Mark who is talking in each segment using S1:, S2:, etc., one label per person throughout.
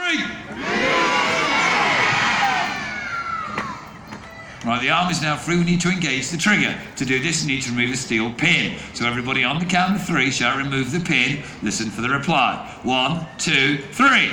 S1: three. Right, the arm is now free. We need to engage the trigger. To do this, we need to remove a steel pin. So everybody on the count of three shall remove the pin. Listen for the reply. 1, 2, 3.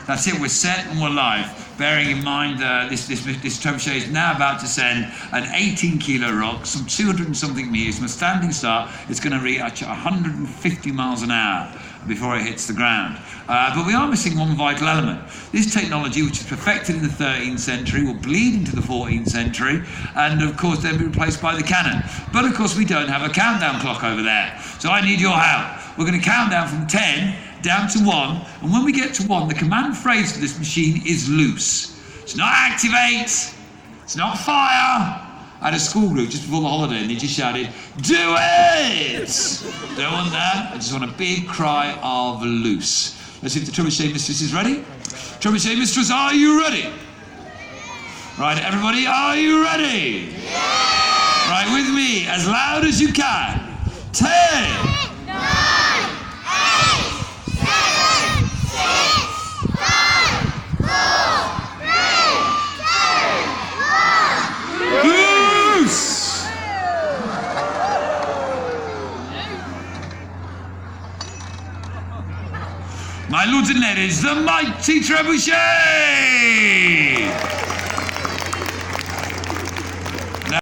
S1: That's it, we're set and we're live. Bearing in mind this trebuchet is now about to send an 18-kilo rock, some 200 and something meters. From a standing start, it's going to reach 150 miles an hour before it hits the ground. But we are missing one vital element. This technology, which was perfected in the 13th century, will bleed into the 14th century, and of course then be replaced by the cannon. But of course we don't have a countdown clock over there, so I need your help. We're going to count down from 10 down to 1, and when we get to 1, the command phrase for this machine is loose. It's not activate, it's not fire. I had a school group just before the holiday and they just shouted, do it! Don't want that, I just want a big cry of loose. Let's see if the trebuchet mistress is ready. Trebuchet mistress, are you ready? Right, everybody, are you ready? Yeah! Right, with me, as loud as you can. 10. My lords and ladies, the mighty trebuchet!